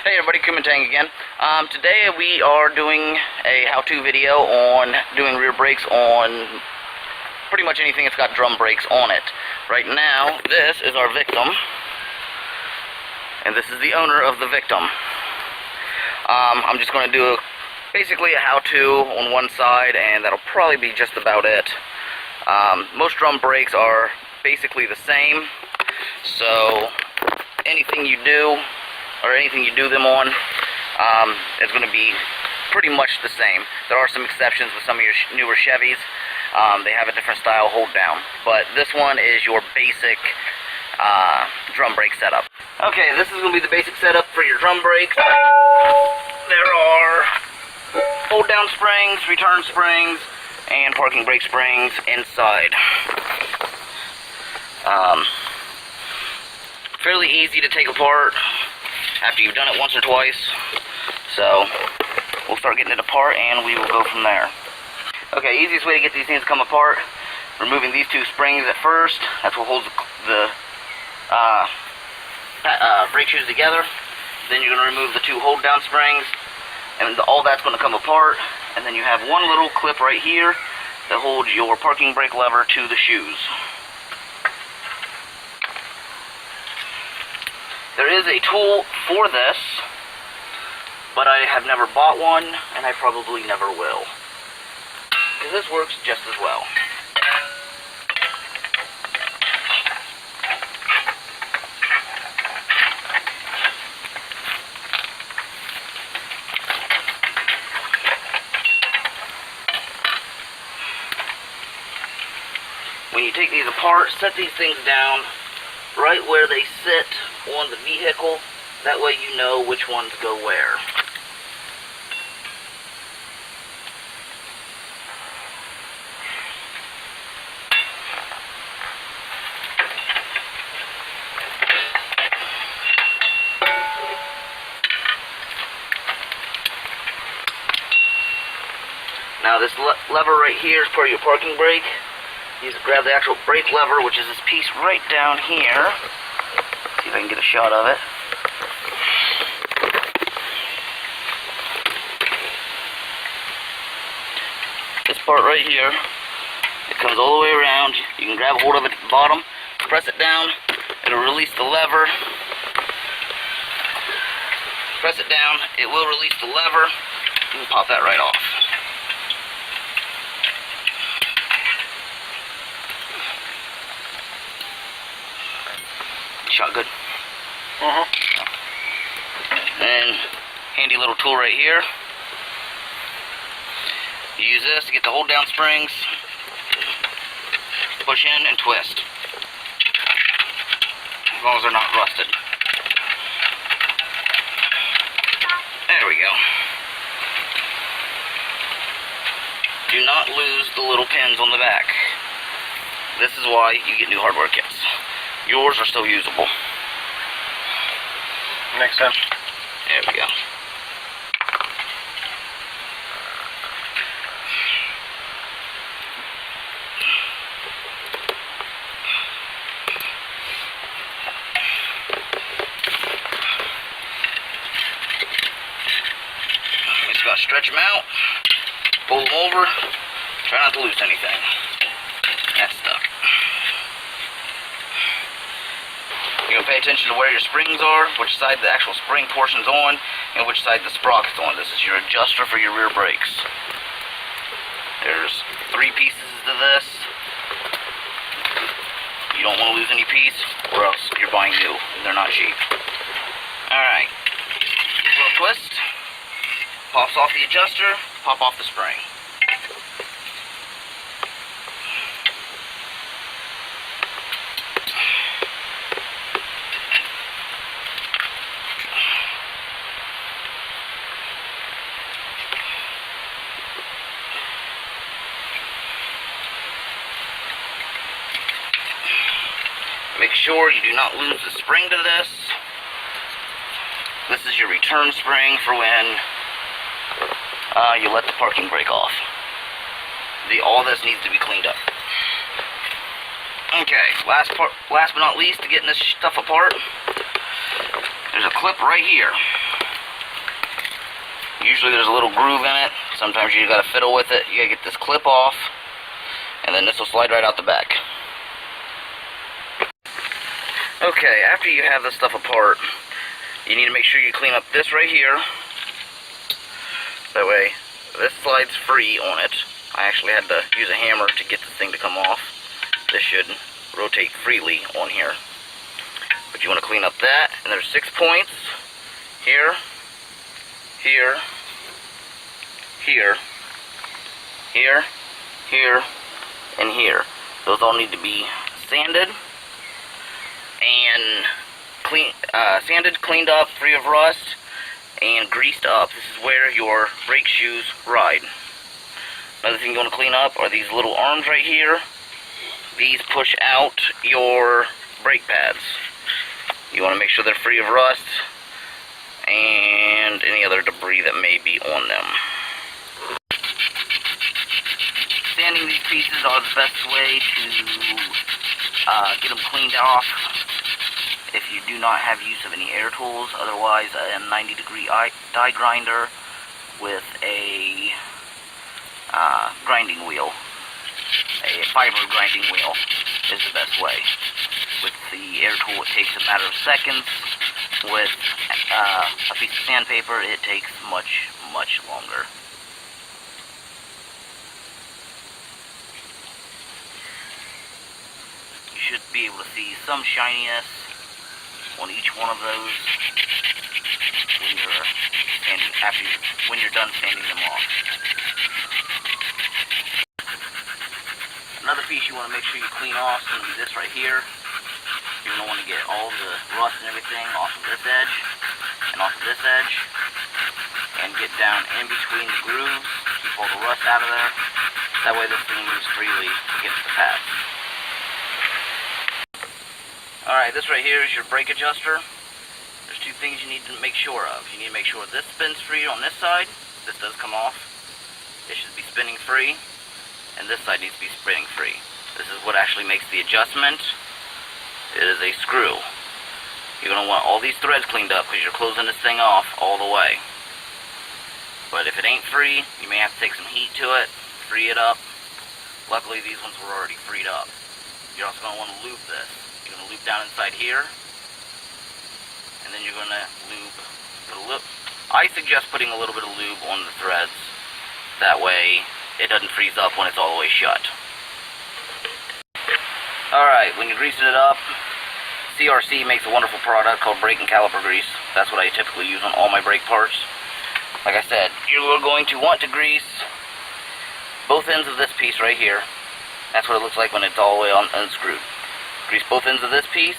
Hey everybody, Koumy again. Today we are doing a how-to video on doing rear brakes on pretty much anything that's got drum brakes on it. Right now, this is our victim, and this is the owner of the victim. I'm just going to do basically a how-to on one side, and that'll probably be just about it. Most drum brakes are basically the same, so anything you do them on is going to be pretty much the same. There are some exceptions with some of your newer Chevys. They have a different style hold down, but this one is your basic drum brake setup. Okay, this is going to be the basic setup for your drum brake. There are hold down springs, return springs, and parking brake springs inside. Fairly easy to take apart after you've done it once or twice, so we'll start getting it apart and we will go from there. Okay, easiest way to get these things to come apart, removing these two springs at first. That's what holds the brake shoes together. Then you're going to remove the two hold down springs, and all that's going to come apart, and then you have one little clip right here that holds your parking brake lever to the shoes. There is a tool for this, but I have never bought one, and I probably never will, because this works just as well. When you take these apart, set these things down right where they sit on the vehicle. That way you know which ones go where. Now this lever right here is for your parking brake. You just grab the actual brake lever, which is this piece right down here. See if I can get a shot of it. This part right here, it comes all the way around. You can grab a hold of it at the bottom, press it down, it'll release the lever. Press it down, it will release the lever, and pop that right off. Shot good. And handy little tool right here. You use this to get the hold down springs, push in and twist, as long as they're not rusted. There we go. Do not lose the little pins on the back. This is why you get new hardware kits. Yours are still usable. Next time. There we go. Just gotta stretch them out, pull them over, try not to lose anything. That's stuck. You're going to pay attention to where your springs are, which side the actual spring portion's on, and which side the sprocket's on. This is your adjuster for your rear brakes. There's 3 pieces to this. You don't want to lose any piece, or else you're buying new, and they're not cheap. Alright. A little twist. Pops off the adjuster, pop off the spring. Make sure you do not lose the spring to this. This is your return spring for when you let the parking brake off. All this needs to be cleaned up. Okay, last but not least, to getting this stuff apart, there's a clip right here. Usually there's a little groove in it. Sometimes you gotta fiddle with it. You gotta get this clip off, and then this will slide right out the back. Okay, after you have this stuff apart, you need to make sure you clean up this right here. That way, this slides free on it. I actually had to use a hammer to get this thing to come off. This should rotate freely on here. But you want to clean up that, and there's 6 points. Here, here, here, here, here, and here. Those all need to be sanded and cleaned up, free of rust, and greased up. This is where your brake shoes ride. Another thing you want to clean up are these little arms right here. These push out your brake pads. You want to make sure they're free of rust and any other debris that may be on them. Sanding these pieces are the best way to get them cleaned off if you do not have use of any air tools. Otherwise, a 90-degree die grinder with a grinding wheel, a fiber grinding wheel, is the best way. With the air tool, it takes a matter of seconds. With a piece of sandpaper, it takes much, much longer. You should be able to see some shininess on each one of those when you're done sanding them off. Another piece you want to make sure you clean off is going to be this right here. You're going to want to get all the rust and everything off of this edge and off of this edge, and get down in between the grooves, keep all the rust out of there. That way this thing moves freely against the pads. Alright, this right here is your brake adjuster. There's 2 things you need to make sure of. You need to make sure this spins free on this side. This does come off. It should be spinning free. And this side needs to be spinning free. This is what actually makes the adjustment. It is a screw. You're going to want all these threads cleaned up because you're closing this thing off all the way. But if it ain't free, you may have to take some heat to it, free it up. Luckily these ones were already freed up. You're also going to want to lube this. You're going to lube down inside here, and then you're going to put a lube. I suggest putting a little bit of lube on the threads. That way it doesn't freeze up when it's all the way shut. Alright, when you're greasing it up, CRC makes a wonderful product called brake and caliper grease. That's what I typically use on all my brake parts. Like I said, you're going to want to grease both ends of this piece right here. That's what it looks like when it's all the way unscrewed. Grease both ends of this piece.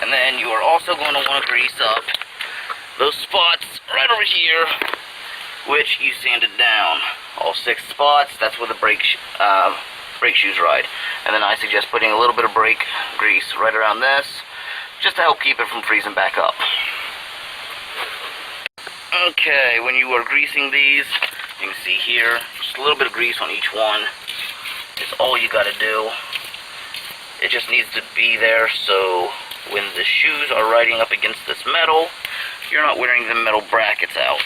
And then you are also going to want to grease up those spots right over here, which you sanded down. All 6 spots, that's where the brake shoes ride. And then I suggest putting a little bit of brake grease right around this, just to help keep it from freezing back up. Okay, when you are greasing these, you can see here, just a little bit of grease on each one is all you gotta do. It just needs to be there so when the shoes are riding up against this metal, you're not wearing the metal brackets out.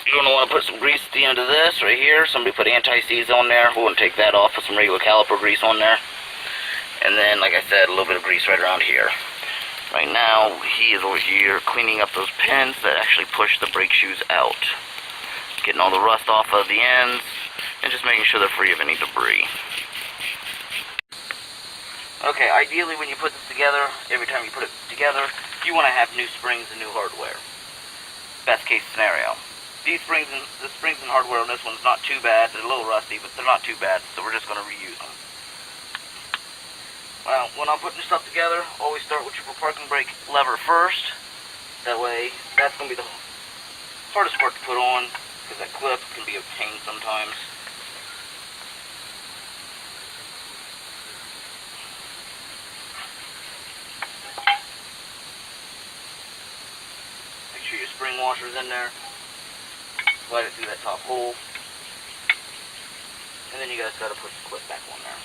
You're going to want to put some grease at the end of this right here. Somebody put anti-seize on there. We're going to take that off, put some regular caliper grease on there. And then, like I said, a little bit of grease right around here. Right now, he is over here cleaning up those pins that actually push the brake shoes out. Getting all the rust off of the ends, and just making sure they're free of any debris. Okay, ideally when you put this together, every time you put it together, you want to have new springs and new hardware. Best case scenario. The springs and hardware on this one's not too bad. They're a little rusty, but they're not too bad, so we're just going to reuse them. Well, when I'm putting this stuff together, always start with your parking brake lever first. That way, that's going to be the hardest part to put on, because that clip can be a pain sometimes. Make sure your spring washer's in there. Slide it through that top hole. And then you guys got to put the clip back on there.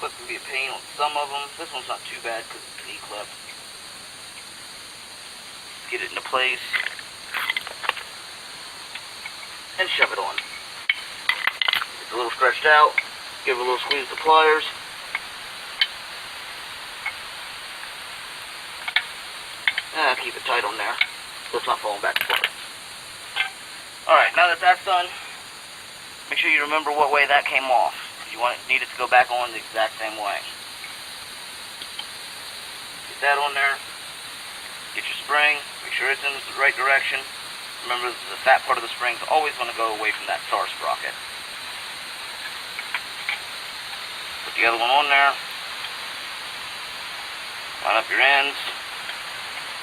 clip can be a pain on some of them. This one's not too bad because it's an E-clip. Get it into place and shove it on. It's a little stretched out. Give it a little squeeze with the pliers. Keep it tight on there so it's not falling back apart. Alright, now that that's done, make sure you remember what way that came off. You need it to go back on the exact same way. Get that on there. Get your spring. Make sure it's in the right direction. Remember, the fat part of the spring is always going to go away from that star sprocket. Put the other one on there. Line up your ends.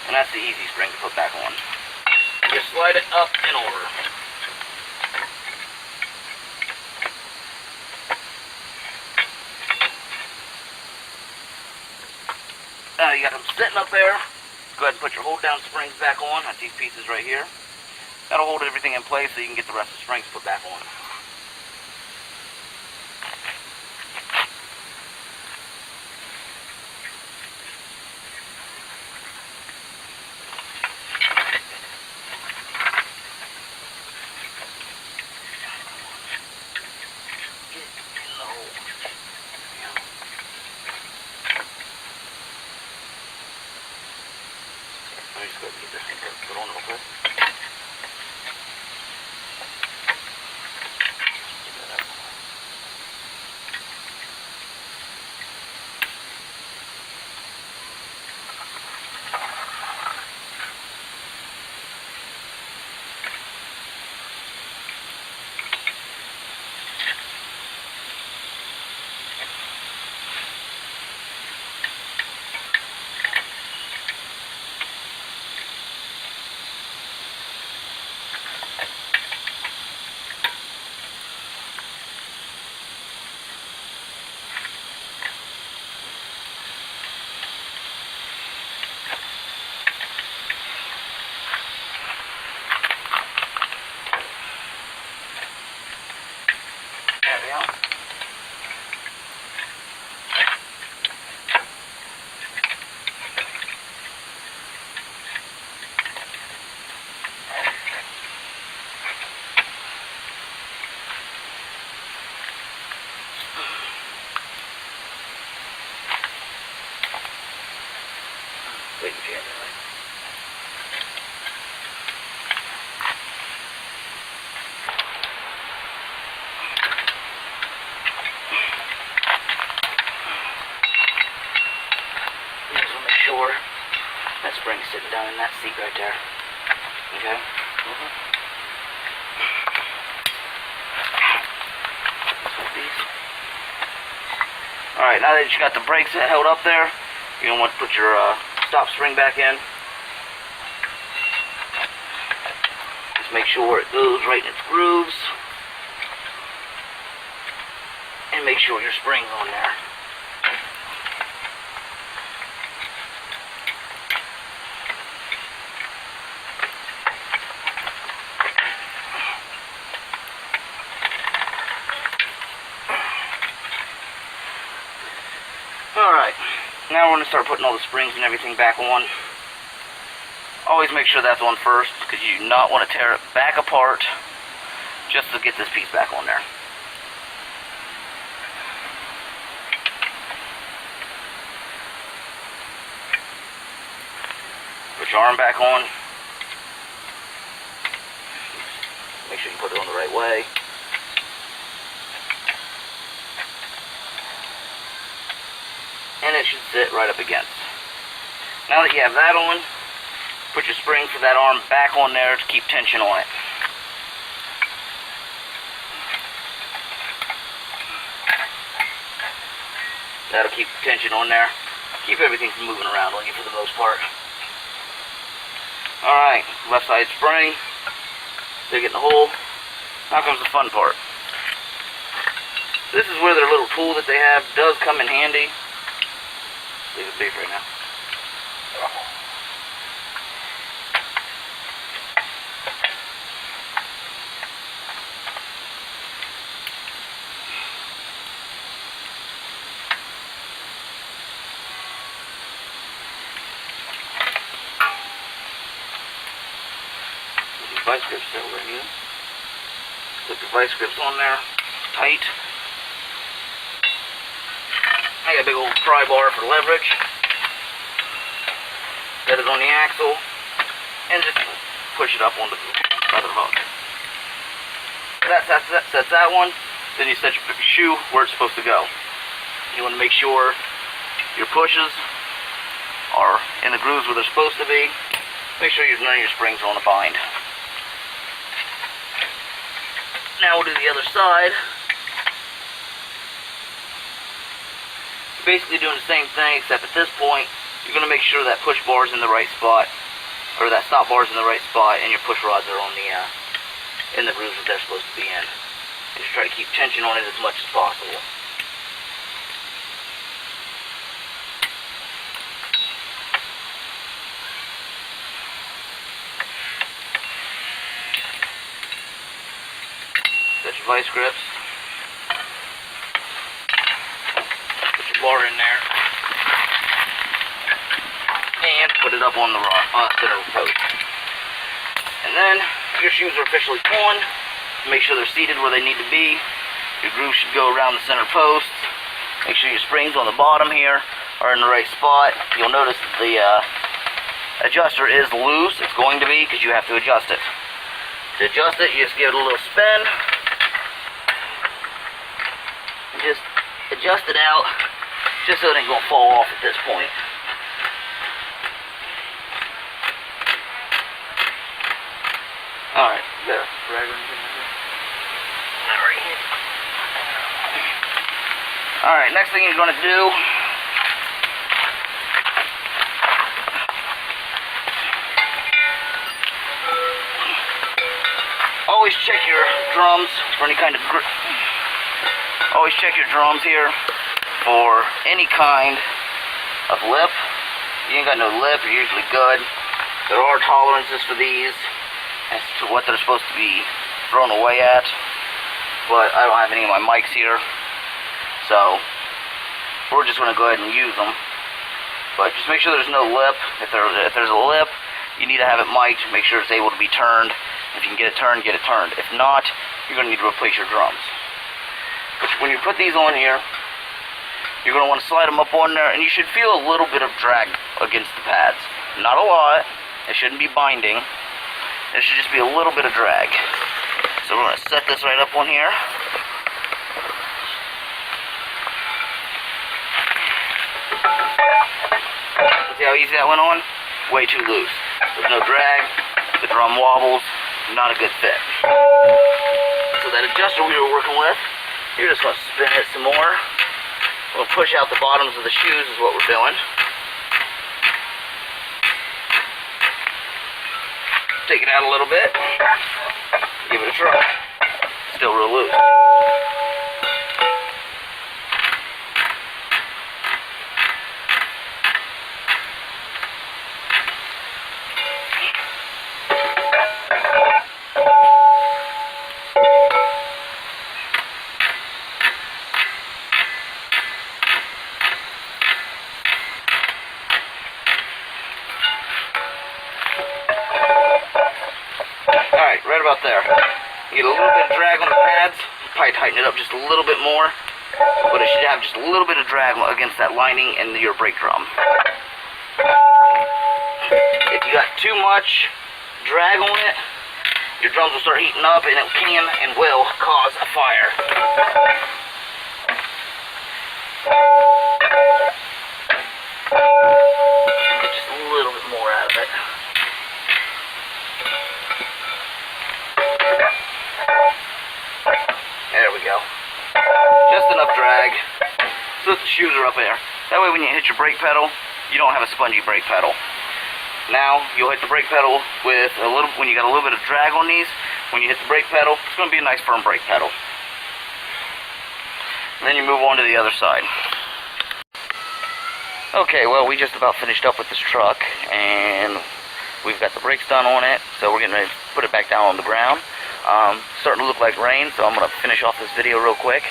And that's the easy spring to put back on. Just slide it up and over. Now you got them sitting up there. Go ahead and put your hold down springs back on. That's these pieces right here. That'll hold everything in place so you can get the rest of the springs put back on. Let me just go ahead and get this one put on real quick. Wait, you can't, right? You just want to make sure that spring's sitting down in that seat right there. Okay? Alright, now that you got the brakes held up there, you're going to want to put your stop spring back in. Just make sure it goes right in its grooves. And make sure your spring's on there. Alright, now we're going to start putting all the springs and everything back on. Always make sure that's on first, because you do not want to tear it back apart just to get this piece back on there. Put your arm back on. Make sure you put it on the right way. And it should sit right up against. Now that you have that on, put your spring for that arm back on there to keep tension on it. That'll keep the tension on there. Keep everything from moving around on you for the most part. Alright, left side spring. Dig it in the hole. Now comes the fun part. This is where their little tool that they have does come in handy. Leave it big right now. vice grips that we're going to use. Put the vice grips on there, tight. I got a big old pry bar for leverage. Set it on the axle, and just push it up onto the other hook. That sets that one. Then you set your shoe where it's supposed to go. You want to make sure your pushes are in the grooves where they're supposed to be. Make sure none of your springs are on the bind. Now we'll do the other side. You're basically doing the same thing, except at this point, you're going to make sure that push bar is in the right spot, or that stop bar is in the right spot, and your push rods are on in the grooves that they're supposed to be in. And just try to keep tension on it as much as possible. Set your vice grips. Put your bar in there. And put it up on the center post. And then your shoes are officially on. Make sure they're seated where they need to be. Your groove should go around the center posts. Make sure your springs on the bottom here are in the right spot. You'll notice that the adjuster is loose. It's going to be because you have to adjust it. To adjust it, you just give it a little spin. And just adjust it out just so it ain't going to fall off at this point. Alright, got a drag or anything like that? Alright, next thing you're going to do always check your drums for any kind of always check your drums here for any kind of lip. If you ain't got no lip, you're usually good. There are tolerances for these as to what they're supposed to be thrown away at, but I don't have any of my mics here, so we're just going to go ahead and use them. But just make sure there's no lip. If there's a lip, you need to have it mic'd. Make sure it's able to be turned. If you can get it turned, get it turned. If not, you're going to need to replace your drums. But when you put these on here, you're going to want to slide them up on there, and you should feel a little bit of drag against the pads. Not a lot. It shouldn't be binding. There should just be a little bit of drag. So we're going to set this right up on here. See how easy that went on? Way too loose. There's no drag. The drum wobbles. Not a good fit. So that adjuster we were working with, you're just going to spin it some more. We'll push out the bottoms of the shoes is what we're doing. Take it out a little bit, give it a try. Still real loose. Alright, right about there. You get a little bit of drag on the pads. Probably tighten it up just a little bit more. But it should have just a little bit of drag against that lining and your brake drum. If you got too much drag on it, your drums will start heating up and it can and will cause a fire. Get just a little bit more out of it. There we go. Just enough drag so that the shoes are up there. That way when you hit your brake pedal, you don't have a spongy brake pedal. Now, you'll hit the brake pedal with a little, when you got a little bit of drag on these, when you hit the brake pedal, it's going to be a nice firm brake pedal. And then you move on to the other side. Okay, well, we just about finished up with this truck, and we've got the brakes done on it, so we're getting ready to put it back down on the ground. Starting to look like rain, so I'm going to finish off this video real quick.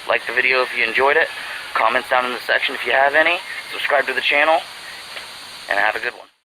Like the video if you enjoyed it. Comments down in the section if you have any. Subscribe to the channel, and have a good one.